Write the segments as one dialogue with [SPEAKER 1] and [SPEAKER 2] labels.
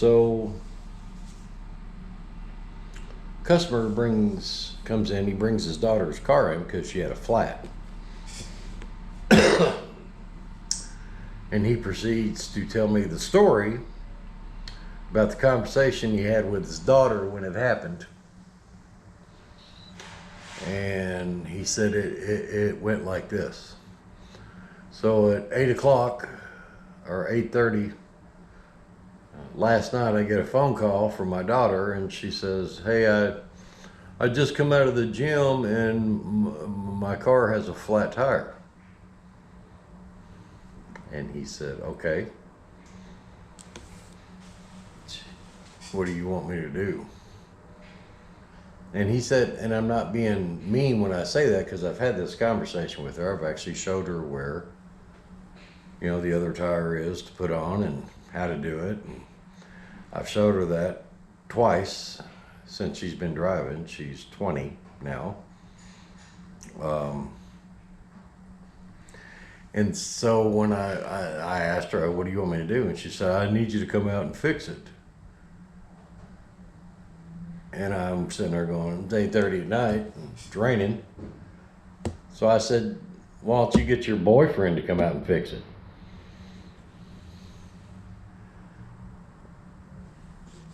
[SPEAKER 1] So customer comes in, he brings his daughter's car in because she had a flat. And he proceeds to tell me the story about the conversation he had with his daughter when it happened. And he said it went like this. So at 8 o'clock or 8:30 last night, I get a phone call from my daughter, and she says, "Hey, I just come out of the gym and my car has a flat tire." And he said, "Okay, what do you want me to do?" And he said, and I'm not being mean when I say that, because I've had this conversation with her. I've actually showed her where, the other tire is to put on and how to do it. And I've showed her that twice since she's been driving. She's 20 now. And so when I asked her, "What do you want me to do?" And she said, "I need you to come out and fix it." And I'm sitting there going, it's 8:30 at night, and it's raining. So I said, "Why don't you get your boyfriend to come out and fix it?"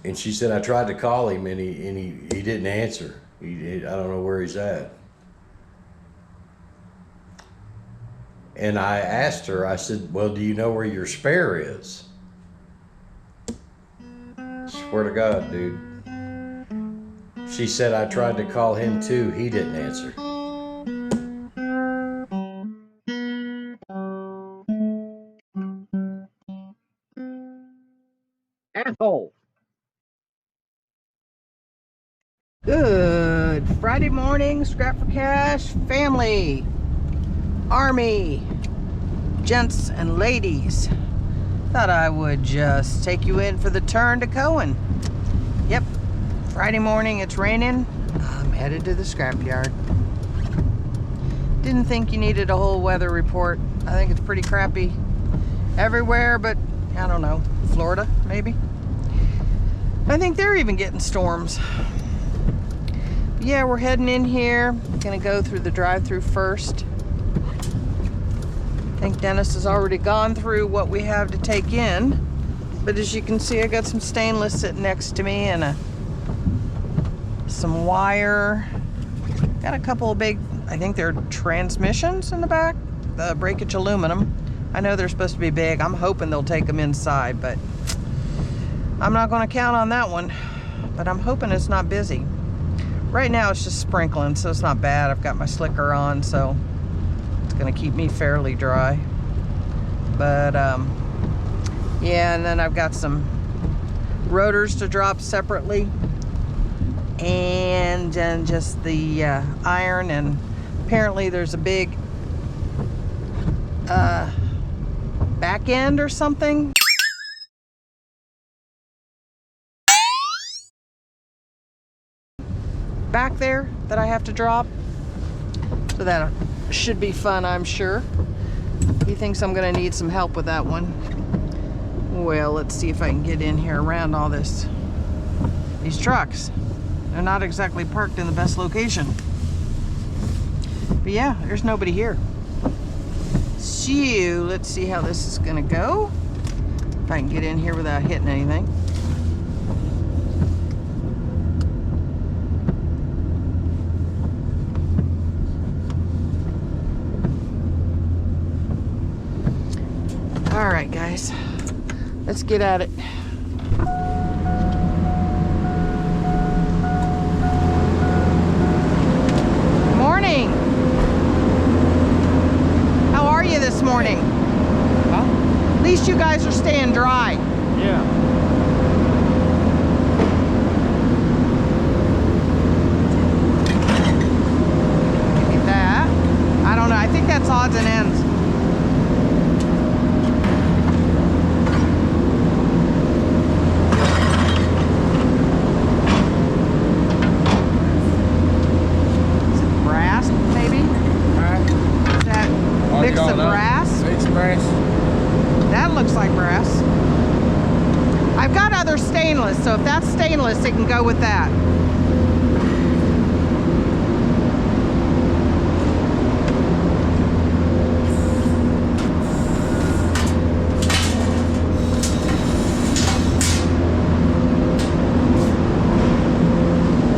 [SPEAKER 1] And she said, "I tried to call him and he didn't answer. I don't know where he's at." And I asked her, I said, "Well, do you know where your spare is?" Swear to God, dude. She said, "I tried to call him too. He didn't answer."
[SPEAKER 2] Asshole. Good Friday morning, Scrap for Cash family, army, gents and ladies. Thought I would just take you in for the turn to Cohen. Yep, Friday morning, it's raining. I'm headed to the scrapyard. Didn't think you needed a whole weather report. I think it's pretty crappy everywhere, but I don't know, Florida maybe. I think they're even getting storms. Yeah, we're heading in here. Gonna go through the drive-through first. I think Dennis has already gone through what we have to take in. But as you can see, I got some stainless sitting next to me and some wire. Got a couple of big, I think they're transmissions in the back. The breakage aluminum. I know they're supposed to be big. I'm hoping they'll take them inside, but I'm not gonna count on that one. But I'm hoping it's not busy. Right now it's just sprinkling, so it's not bad. I've got my slicker on, so it's gonna keep me fairly dry. But yeah, and then I've got some rotors to drop separately, and then just the iron, and apparently there's a big back end or something. Back there that I have to drop, so that should be fun, I'm sure. He thinks I'm gonna need some help with that one. Well, let's see if I can get in here around all these trucks. They're not exactly parked in the best location. But yeah, there's nobody here. So let's see how this is gonna go. If I can get in here without hitting anything. All right, guys, let's get at it. Morning. How are you this morning?
[SPEAKER 3] Huh?
[SPEAKER 2] At least you guys are staying dry.
[SPEAKER 3] Yeah.
[SPEAKER 2] Look at that. I don't know. I think that's odds and ends. Mix of brass.
[SPEAKER 3] It's brass.
[SPEAKER 2] That looks like brass. stainless, so if that's stainless, it can go with that.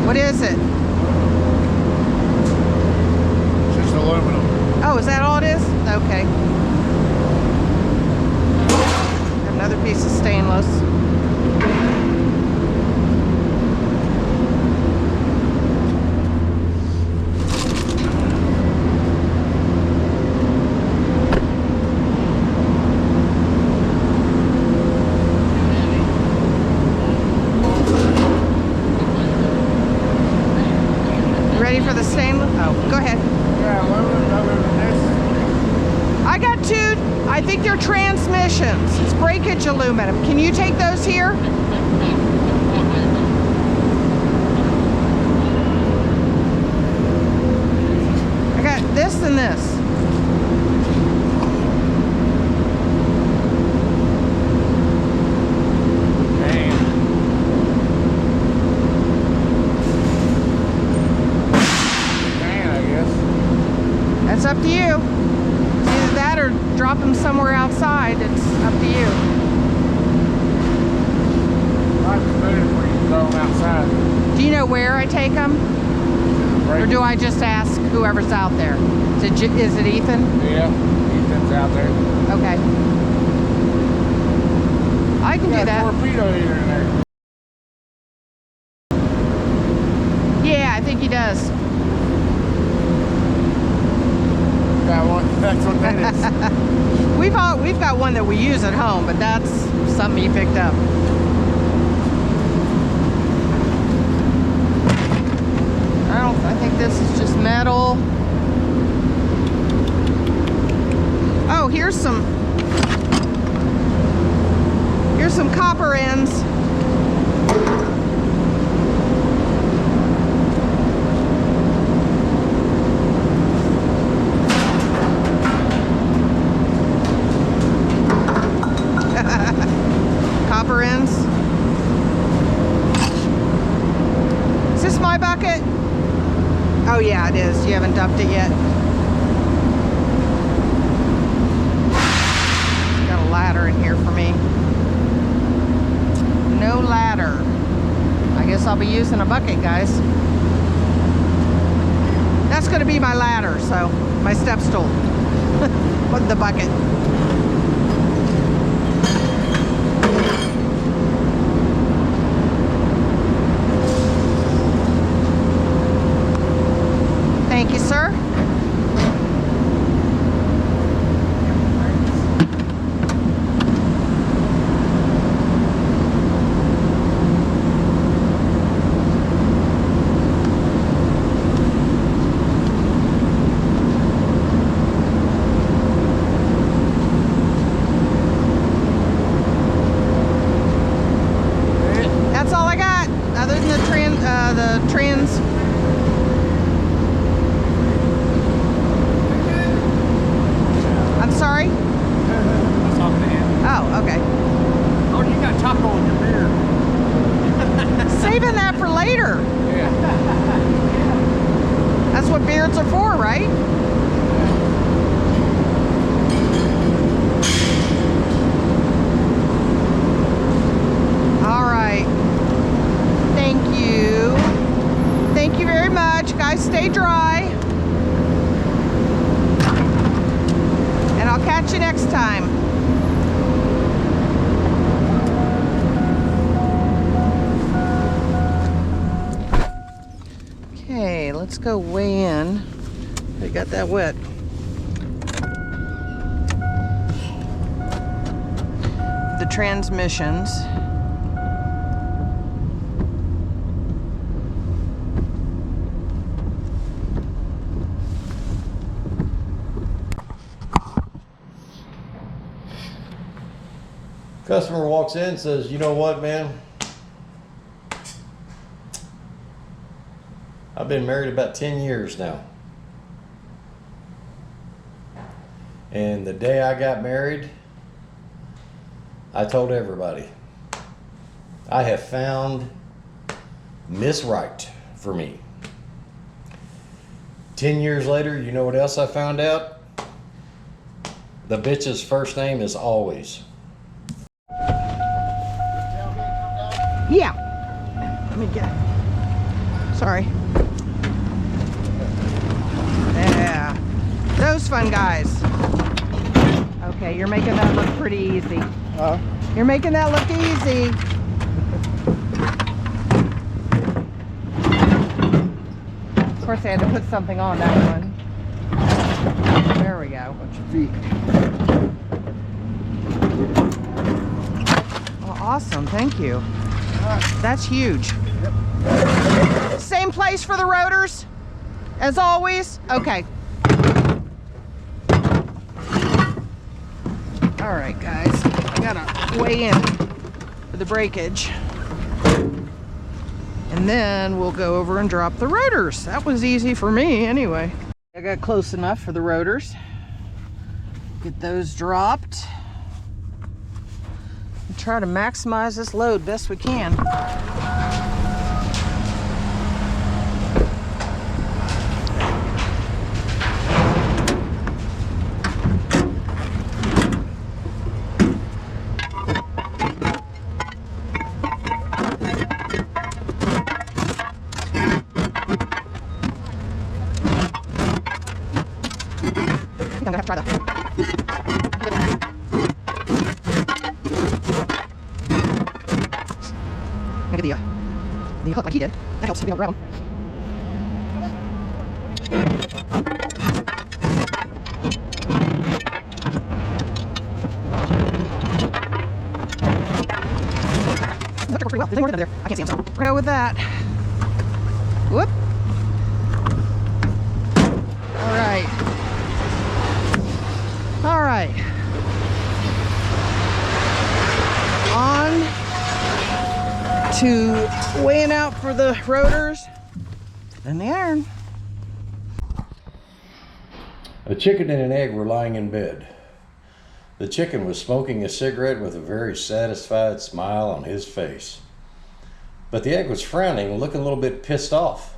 [SPEAKER 2] What is it?
[SPEAKER 3] Just aluminum.
[SPEAKER 2] Oh, is that all it is? Okay. Another piece of stainless. Ready for the stainless? Oh, go ahead.
[SPEAKER 3] Yeah, aluminum other than this.
[SPEAKER 2] I got two, I think they're transmissions. It's breakage aluminum. Can you take those here? I got this and this. It's up to you. It's either that or drop them somewhere outside. It's up to you.
[SPEAKER 3] Might be better if we throw them outside.
[SPEAKER 2] Do you know where I take them? Or do I just ask whoever's out there? Is it Ethan?
[SPEAKER 3] Yeah, Ethan's out there.
[SPEAKER 2] Okay. I can do that.
[SPEAKER 3] Torpedo heater in there.
[SPEAKER 2] Yeah, I think he does.
[SPEAKER 3] That one. That's what that is.
[SPEAKER 2] We've got one that we use at home, but that's something he picked up. I think this is just metal. Oh, here's some copper ends. Copper ends. Is this my bucket? Oh yeah, it is. You haven't dumped it yet. Got a ladder in here for me. No ladder. I guess I'll be using a bucket, guys. That's going to be my ladder, so my step stool with the bucket. Thank you, sir. That's all I got, other than the trans. I'm sorry?
[SPEAKER 3] I was talking to him.
[SPEAKER 2] Oh, okay.
[SPEAKER 3] Oh, you got taco in your beard.
[SPEAKER 2] Saving that for later.
[SPEAKER 3] Yeah.
[SPEAKER 2] That's what beards are for, right? All right. Thank you. Thank you very much. Guys, stay dry. And I'll catch you next time. Okay, let's go weigh in. They got that wet. The transmissions.
[SPEAKER 1] Customer walks in and says, you know what, man? I've been married about 10 years now. And the day I got married, I told everybody. I have found Miss Right for me. 10 years later, you know what else I found out? The bitch's first name is Always.
[SPEAKER 2] Yeah. Let me get it. Sorry. Yeah. Those fun guys. Okay, you're making that look pretty easy.
[SPEAKER 3] Huh?
[SPEAKER 2] You're making that look easy. Of course, I had to put something on that one. There we go.
[SPEAKER 3] Watch your feet.
[SPEAKER 2] Well, awesome. Thank you. That's huge.
[SPEAKER 3] Yep.
[SPEAKER 2] Same place for the rotors as always? Okay. All right, guys. I gotta weigh in for the breakage. And then we'll go over and drop the rotors. That was easy for me anyway. I got close enough for the rotors. Get those dropped. And try to maximize this load best we can. I'm gonna have to try that. I'm gonna get the hook like he did. That helps to be able to grab them. The hook worked pretty well. There's any more than there. I can't see them, so we're gonna go with that. Whoop. All right. All right. On to weighing out for the rotors and the iron.
[SPEAKER 1] A chicken and an egg were lying in bed. The chicken was smoking a cigarette with a very satisfied smile on his face. But the egg was frowning and looking a little bit pissed off.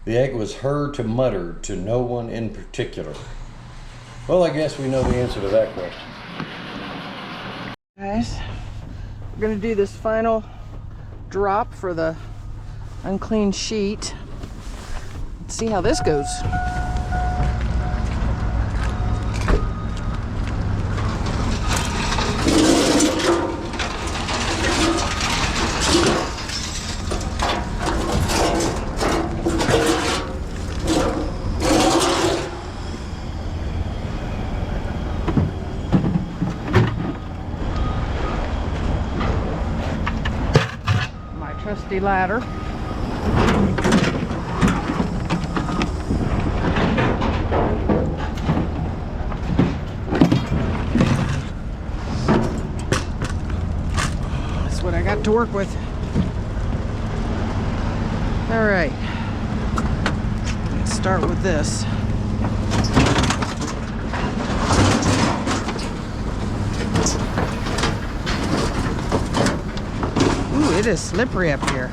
[SPEAKER 1] The egg was heard to mutter to no one in particular. Well, I guess we know the answer to that question.
[SPEAKER 2] Guys, we're gonna do this final drop for the unclean sheet. Let's see how this goes. Trusty ladder. That's what I got to work with. All right. Let's start with this. Ooh, it is slippery up here.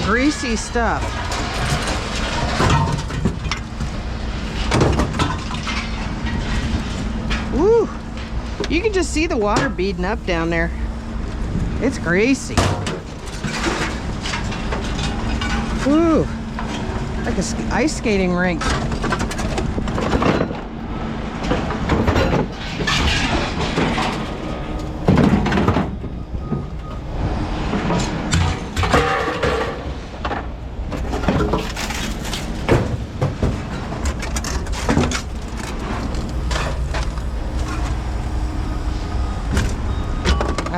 [SPEAKER 2] Greasy stuff. Woo! You can just see the water beading up down there. It's greasy. Woo! Like an ice skating rink.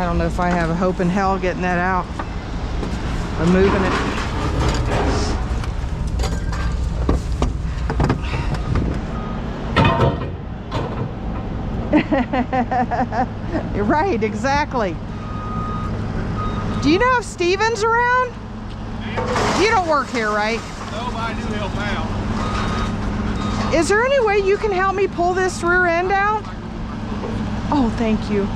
[SPEAKER 2] I don't know if I have a hope in hell getting that out. I'm moving it. You're right, exactly. Do you know if Steven's around? You don't work here, right?
[SPEAKER 3] No, but I do help out.
[SPEAKER 2] Is there any way you can help me pull this rear end out? Oh, thank you.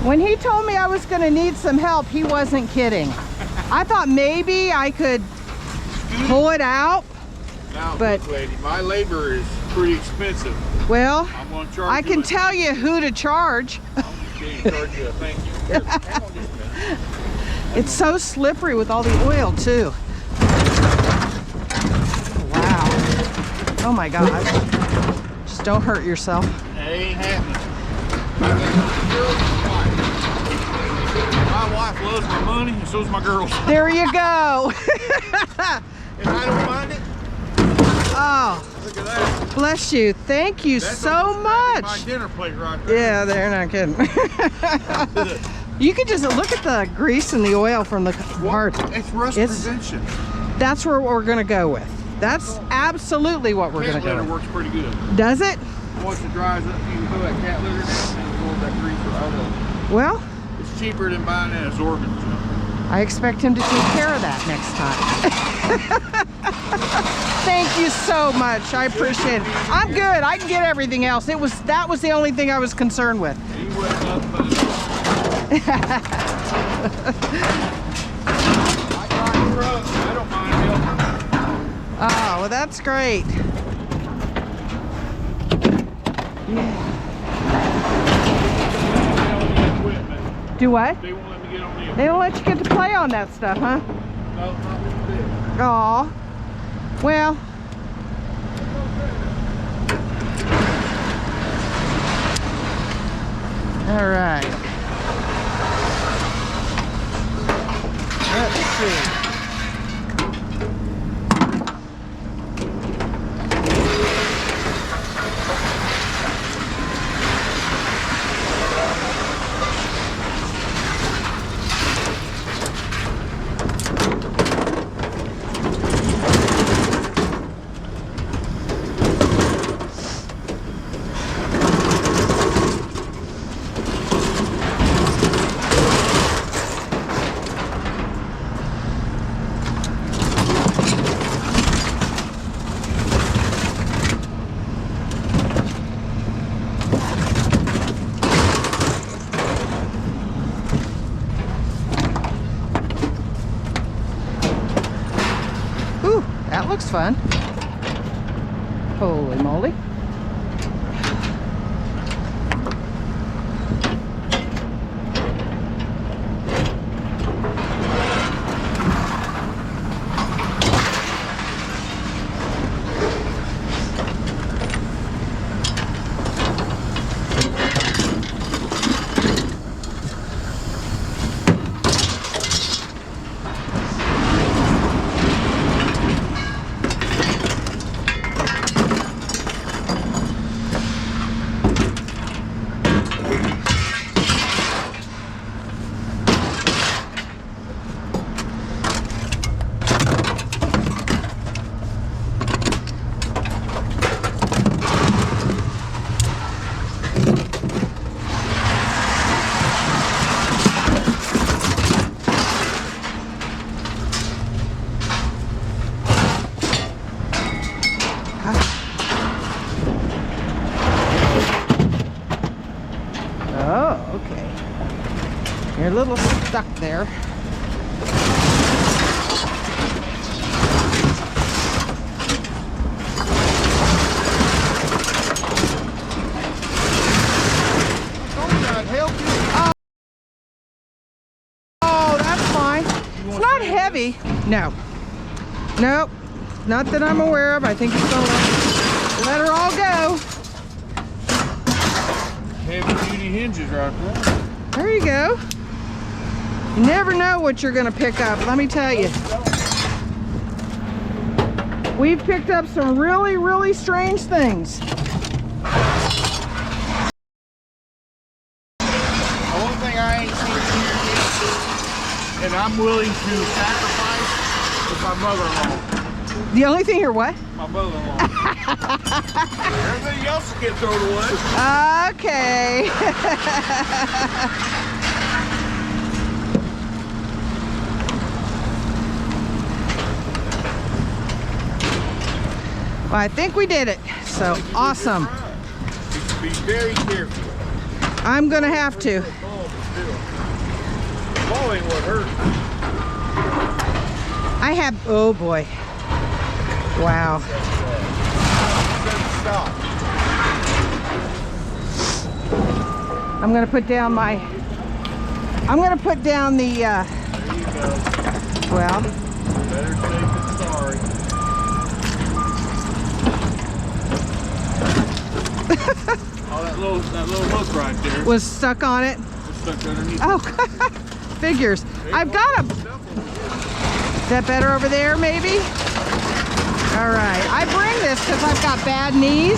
[SPEAKER 2] When he told me I was going to need some help, he wasn't kidding. I thought maybe I could pull it out.
[SPEAKER 3] Now,
[SPEAKER 2] But-
[SPEAKER 3] look, lady, my labor is pretty expensive.
[SPEAKER 2] Well,
[SPEAKER 3] I'm going to charge
[SPEAKER 2] I
[SPEAKER 3] you
[SPEAKER 2] can
[SPEAKER 3] a-
[SPEAKER 2] tell you who to charge.
[SPEAKER 3] I'm going to charge you a thank you. Here, hang on just a minute.
[SPEAKER 2] It's so slippery with all the oil too. Wow. Oh my God. Just don't hurt yourself.
[SPEAKER 3] It ain't happening. My wife loves my money, and so's my girls.
[SPEAKER 2] There you go.
[SPEAKER 3] And I don't mind it.
[SPEAKER 2] Oh,
[SPEAKER 3] Look at that.
[SPEAKER 2] bless you. Thank you
[SPEAKER 3] That's
[SPEAKER 2] so
[SPEAKER 3] almost my
[SPEAKER 2] much.
[SPEAKER 3] dinner plate right there.
[SPEAKER 2] Yeah, they're not kidding. You can just look at the grease and the oil from the part.
[SPEAKER 3] It's rust
[SPEAKER 2] It's-
[SPEAKER 3] prevention.
[SPEAKER 2] That's where we're gonna go with. That's absolutely what we're gonna
[SPEAKER 3] Cat
[SPEAKER 2] go
[SPEAKER 3] litter
[SPEAKER 2] with.
[SPEAKER 3] works pretty good.
[SPEAKER 2] Does it?
[SPEAKER 3] Once it dries up, you can throw that cat litter down and roll that grease right up.
[SPEAKER 2] Well,
[SPEAKER 3] It's cheaper than buying that absorbent junk.
[SPEAKER 2] I expect him to take care of that next time. Thank you so much. I appreciate it. I'm good. I can get everything else. That was the only thing I was concerned with.
[SPEAKER 3] He wasn't up, but I got a truck. I don't mind helping.
[SPEAKER 2] Oh, well, that's great.
[SPEAKER 3] They don't need equipment.
[SPEAKER 2] Do what?
[SPEAKER 3] They won't let me get on the equipment.
[SPEAKER 2] They don't let you get to play on that stuff, huh?
[SPEAKER 3] No, not one bit.
[SPEAKER 2] Aw. Well. All right. Let's see. Ooh, that looks fun. Holy moly. Oh, okay. You're a little stuck there. heavy. No. Nope. Not that I'm aware of. I think he's gonna let her all go.
[SPEAKER 3] Heavy duty hinges right there.
[SPEAKER 2] There you go. You never know what you're gonna pick up, let me tell you. We've picked up some really, really strange things.
[SPEAKER 3] The only thing I ain't seen here yet, and I'm willing to sacrifice, is my mother-in-law.
[SPEAKER 2] The only thing here, what?
[SPEAKER 3] My mother-in-law. Everything else will get thrown away.
[SPEAKER 2] Okay. Well, I think we did it. So awesome.
[SPEAKER 3] Be very careful.
[SPEAKER 2] I'm gonna have to.
[SPEAKER 3] Falling would hurt.
[SPEAKER 2] I have, oh boy. Wow.
[SPEAKER 3] Stop.
[SPEAKER 2] I'm gonna put down my, I'm gonna put down the,
[SPEAKER 3] There you go.
[SPEAKER 2] well,
[SPEAKER 3] Better safe than sorry. Oh, that little hook right there.
[SPEAKER 2] was stuck on it.
[SPEAKER 3] It's stuck underneath.
[SPEAKER 2] Oh, figures. I've got a, is that better over there maybe? All right, I bring this because I've got bad knees.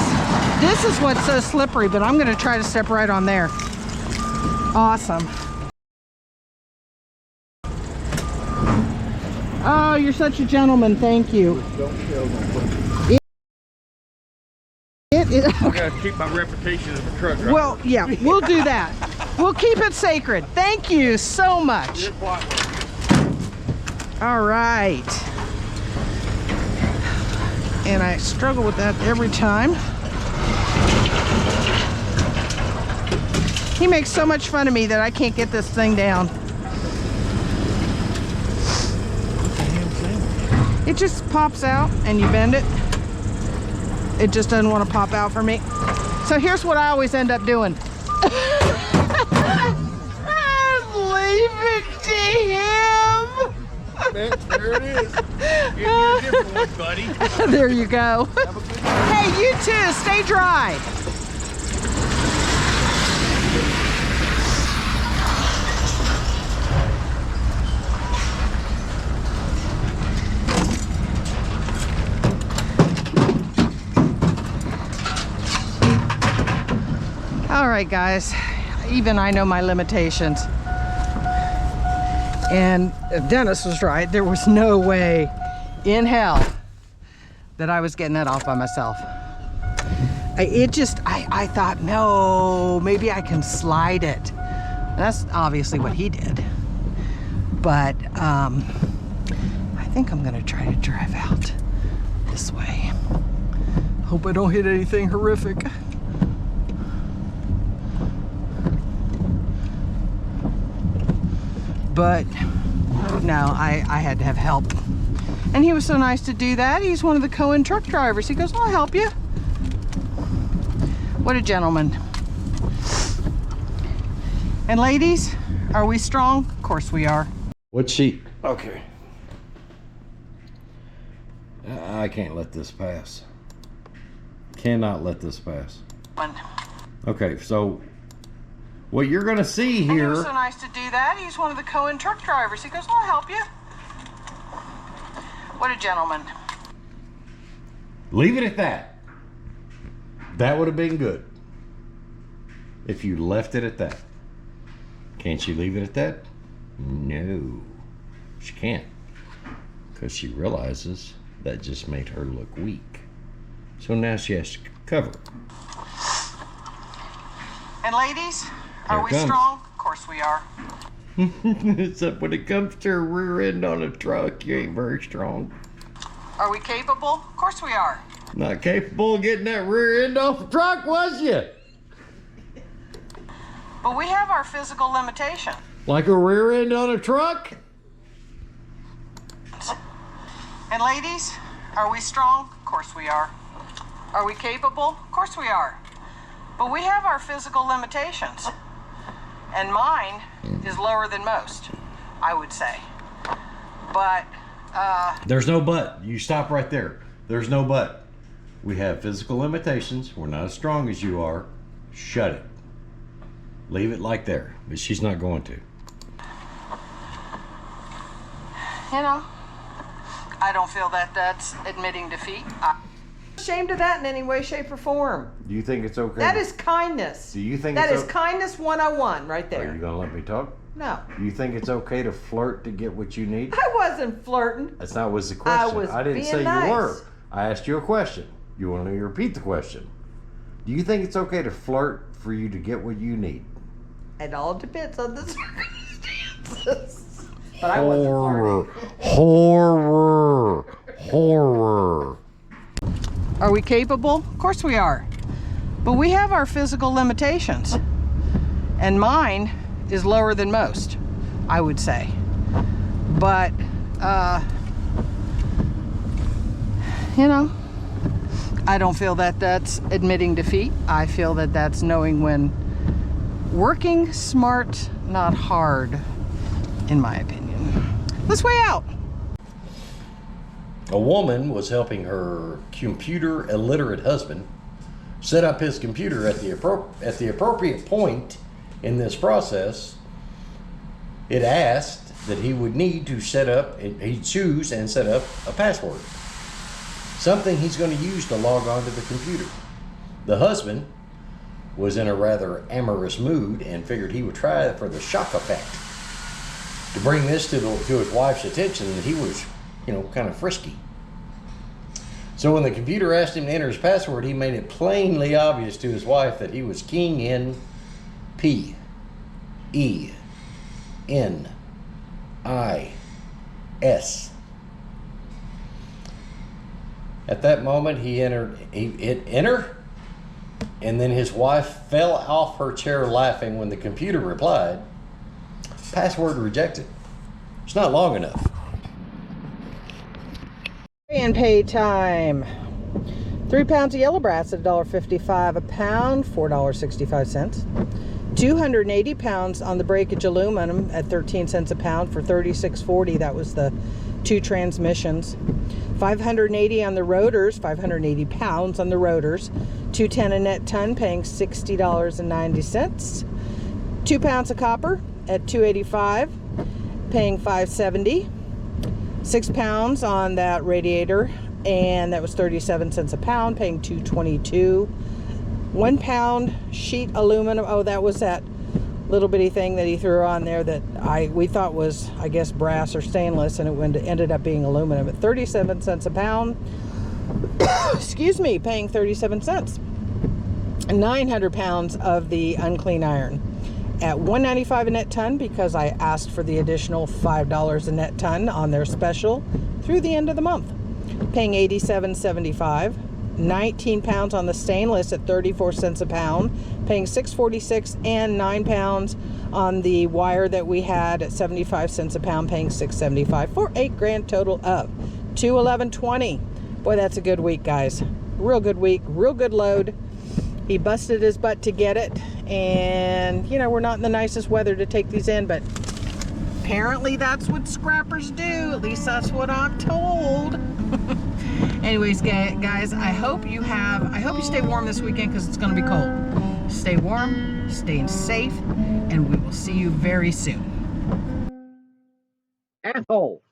[SPEAKER 2] This is what's so slippery, but I'm gonna try to step right on there. Awesome. Oh, you're such a gentleman, thank you. It is,
[SPEAKER 3] I gotta keep my reputation as a truck driver.
[SPEAKER 2] well, yeah, we'll do that. We'll keep it sacred. Thank you so much.
[SPEAKER 3] You're quite welcome.
[SPEAKER 2] All right. And I struggle with that every time. He makes so much fun of me that I can't get this thing down. It just pops out and you bend it. It just doesn't want to pop out for me. So here's what I always end up doing. Leave it to him.
[SPEAKER 3] There it is. Give me a different one, buddy.
[SPEAKER 2] There you go. Hey, you too. Stay dry. All right, guys. Even I know my limitations. And Dennis was right. There was no way in hell that I was getting that off by myself. I thought, no, maybe I can slide it. That's obviously what he did. But I think I'm gonna try to drive out this way. Hope I don't hit anything horrific. But no, I had to have help. And he was so nice to do that. He's one of the Cohen truck drivers. He goes, I'll help you. What a gentleman. And ladies, are we strong? Of course we are.
[SPEAKER 1] What's she?
[SPEAKER 3] Okay.
[SPEAKER 1] I can't let this pass. Cannot let this pass.
[SPEAKER 2] One.
[SPEAKER 1] Okay, so what you're gonna see
[SPEAKER 2] And he
[SPEAKER 1] here.
[SPEAKER 2] was so nice to do that. He's one of the Cohen truck drivers. He goes, I'll help you. What a gentleman.
[SPEAKER 1] Leave it at that. That would have been good if you left it at that. Can't she leave it at that? No, she can't, because she realizes that just made her look weak. So now she has to cover.
[SPEAKER 2] And ladies, are
[SPEAKER 1] Here
[SPEAKER 2] we
[SPEAKER 1] it comes.
[SPEAKER 2] strong? Of course we are.
[SPEAKER 1] Except when it comes to a rear end on a truck, you ain't very strong.
[SPEAKER 2] Are we capable? Of course we are.
[SPEAKER 1] Not capable of getting that rear end off the truck, was you?
[SPEAKER 2] But we have our physical limitation.
[SPEAKER 1] Like a rear end on a truck?
[SPEAKER 2] And ladies, are we strong? Of course we are. Are we capable? Of course we are. But we have our physical limitations. And mine is lower than most, I would say. But,
[SPEAKER 1] There's no but. You stop right there. There's no but. We have physical limitations. We're not as strong as you are. Shut it. Leave it like there. But she's not going to.
[SPEAKER 2] you know, I don't feel that that's admitting defeat. I'm ashamed of that in any way, shape, or form.
[SPEAKER 1] Do you think it's okay?
[SPEAKER 2] That is kindness.
[SPEAKER 1] Do you think
[SPEAKER 2] that
[SPEAKER 1] it's
[SPEAKER 2] is kindness 101 right
[SPEAKER 1] Are
[SPEAKER 2] there?
[SPEAKER 1] you gonna let me talk?
[SPEAKER 2] No.
[SPEAKER 1] Do you think it's okay to flirt to get what you need?
[SPEAKER 2] I wasn't flirting.
[SPEAKER 1] That's not was the question.
[SPEAKER 2] was
[SPEAKER 1] didn't
[SPEAKER 2] being
[SPEAKER 1] say
[SPEAKER 2] nice.
[SPEAKER 1] you were. I asked you a question. You want me to repeat the question? Do you think it's okay to flirt for you to get what you need?
[SPEAKER 2] It all depends on the circumstances. But I wasn't flirting.
[SPEAKER 1] Horror.
[SPEAKER 2] Are we capable? Of course we are. But we have our physical limitations. And mine is lower than most, I would say. But, you know, I don't feel that that's admitting defeat. I feel that that's knowing when working smart, not hard, in my opinion. Let's weigh out.
[SPEAKER 1] A woman was helping her computer illiterate husband set up his computer at the appropriate point in this process. It asked that he would need to he'd choose and set up a password. Something he's going to use to log on to the computer. The husband was in a rather amorous mood and figured he would try for the shock effect to bring this to his wife's attention that he was, kind of frisky. So when the computer asked him to enter his password, he made it plainly obvious to his wife that he was keying in PENIS. At that moment, he hit enter, and then his wife fell off her chair laughing when the computer replied, "Password rejected. It's not long enough."
[SPEAKER 2] And pay time. 3 pounds of yellow brass at $1.55 a pound, $4.65. 280 pounds on the breakage aluminum at 13 cents a pound for $36.40. That was the 2 transmissions. 580 on the rotors, 580 pounds on the rotors. 210 a net ton, paying $60.90. 2 pounds of copper at $2.85, paying $5.70. 6 pounds on that radiator, and that was 37 cents a pound, paying $2.22. 1 pound sheet aluminum. Oh, that was that little bitty thing that he threw on there that we thought was, I guess, brass or stainless, and it ended up being aluminum at 37 cents a pound. Excuse me, paying 37 cents. 900 pounds of the unclean iron at $1.95 a net ton, because I asked for the additional $5 a net ton on their special through the end of the month, paying $87.75. 19 pounds on the stainless at 34 cents a pound, paying $6.46, and 9 pounds on the wire that we had at 75 cents a pound, paying $6.75, for a grand total of $211.20. Boy, that's a good week, guys. Real good week, real good load. He busted his butt to get it, and we're not in the nicest weather to take these in, but apparently that's what scrappers do. At least that's what I'm told. Anyways, guys, I hope you stay warm this weekend, because it's going to be cold. Stay warm, stay safe, and we will see you very soon. Asshole.